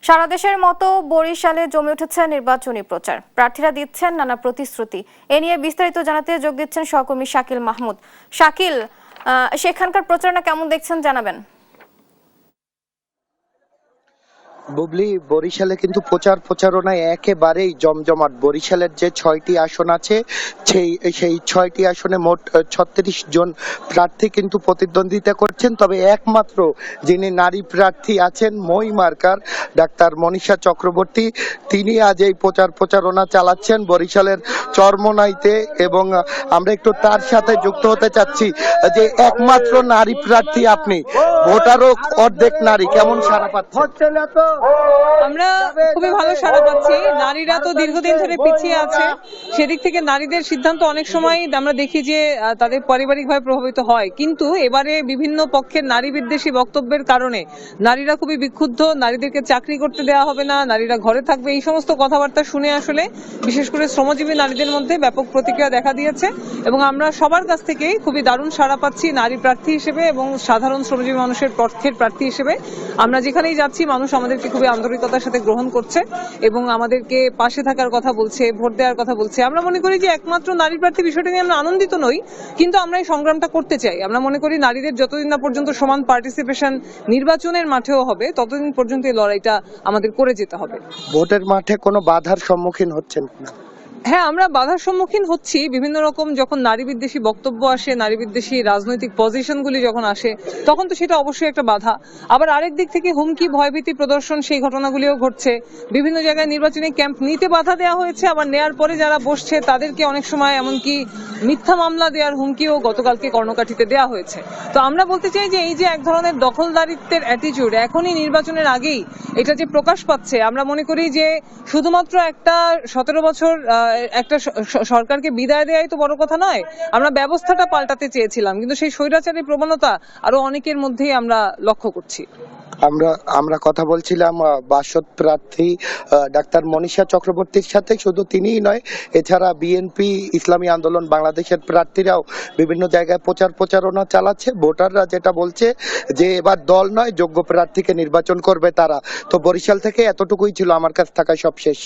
সারা দেশের মতো বরিশালে জমে উঠেছে নির্বাচনী প্রচার। প্রার্থীরা দিচ্ছেন নানা প্রতিশ্রুতি। এ নিয়ে বিস্তারিত জানাতে যোগ দিচ্ছেন সহকর্মী শাকিল মাহমুদ। শাকিল, সেখানকার প্রচারণা কেমন দেখছেন জানাবেন। বুবলি, বরিশালে কিন্তু প্রচারণায় একেবারেই জমজমাট। বরিশালের যে ৬টি আসন আছে সেই ৬টি আসনে মোট ৩৬ জন প্রার্থী কিন্তু প্রতিদ্বন্দ্বিতা করছেন। তবে একমাত্র যিনি নারী প্রার্থী আছেন মই মার্কার ডাক্তার মনীষা চক্রবর্তী, তিনি আজ এই প্রচারণা চালাচ্ছেন বরিশালের চরমোনাইতে। এবং আমরা একটু তার সাথে যুক্ত হতে চাচ্ছি যে একমাত্র নারী প্রার্থী আপনি, ভোটারও অর্ধেক নারী, কেমন সাড়া পাচ্ছেন? আমরা খুবই ভালো সাড়া পাচ্ছি। নারীরা তো দীর্ঘদিন ধরে পিছিয়ে আছে, সেদিক থেকে নারীদের সিদ্ধান্ত অনেক সময় আমরা দেখি যে তাদের পারিবারিকভাবে প্রভাবিত হয়, কিন্তু এবারে বিভিন্ন পক্ষের নারী বিদ্বেষী বক্তব্যের কারণে নারীরা খুবই বিক্ষুব্ধ। নারীদেরকে চাকরি করতে দেওয়া হবে না, নারীরা ঘরে থাকবে, এই সমস্ত কথাবার্তা শুনে আসলে বিশেষ করে শ্রমজীবী নারীদের মধ্যে ব্যাপক প্রতিক্রিয়া দেখা দিয়েছে। এবং আমরা সবার কাছ থেকেই খুবই দারুণ সাড়া পাচ্ছি নারী প্রার্থী হিসেবে এবং সাধারণ শ্রমজীবী মানুষের পক্ষের প্রার্থী হিসেবে। আমরা যেখানেই যাচ্ছি মানুষ আমাদেরকে খুবই আন্তরিকতার সাথে গ্রহণ করছে এবং আমাদেরকে পাশে থাকার কথা বলছে, ভোট দেওয়ার কথা বলছে। আমরা মনে করি যে একমাত্র নারী প্রার্থী বিষয়টা নিয়ে আমরা আনন্দিত নই, কিন্তু আমরা এই সংগ্রামটা করতে চাই। আমরা মনে করি নারীদের যতদিন না পর্যন্ত সমান পার্টিসিপেশন নির্বাচনের মাঠেও হবে, ততদিন পর্যন্ত এই লড়াইটা আমাদের করে যেতে হবে। ভোটের মাঠে কোনো বাধার সম্মুখীন হচ্ছেন না? হ্যাঁ, আমরা বাধার সম্মুখীন হচ্ছি। বিভিন্ন রকম যখন নারী বিদ্বেষী বক্তব্য আসে, নারী বিদ্বেষী রাজনৈতিক পজিশনগুলি যখন আসে, তখন তো সেটা অবশ্যই একটা বাধা। আবার আরেক দিক থেকে হুমকি ভয়ভীতি প্রদর্শন, সেই ঘটনাগুলিও ঘটছে। বিভিন্ন জায়গায় নির্বাচনী ক্যাম্প নিতে বাধা দেওয়া হয়েছে, আবার নেয়ার পরে যারা বসছে তাদেরকে অনেক সময় এমনকি মিথ্যা মামলা দেওয়ার হুমকিও গতকালকে কর্ণকাঠিতে দেওয়া হয়েছে। তো আমরা বলতে চাই যে এই যে এক ধরনের দখলদারিত্বের অ্যাটিটিউড এখনই নির্বাচনের আগেই এটা যে প্রকাশ পাচ্ছে, আমরা মনে করি যে শুধুমাত্র একটা 17 বছর একটা সরকারকে বিদায় দেওয়াই তো বড় কথা নয়। আমরা ব্যবস্থাটা পাল্টাতে চেয়েছিলাম, কিন্তু সেই স্বৈরাচারী প্রবণতা আরো অনেকের মধ্যেই আমরা লক্ষ্য করছি। আমরা কথা বলছিলাম বাসদ প্রার্থী ডাক্তার মনীষা চক্রবর্তীর সাথে। শুধু তিনিই নয়, এছাড়া বিএনপি, ইসলামী আন্দোলন বাংলাদেশের প্রার্থীরাও বিভিন্ন জায়গায় প্রচারণা চালাচ্ছে। ভোটাররা যেটা বলছে যে এবার দল নয়, যোগ্য প্রার্থীকে নির্বাচন করবে তারা। তো বরিশাল থেকে এতটুকুই ছিল আমার কাছ থাকা সব শেষ।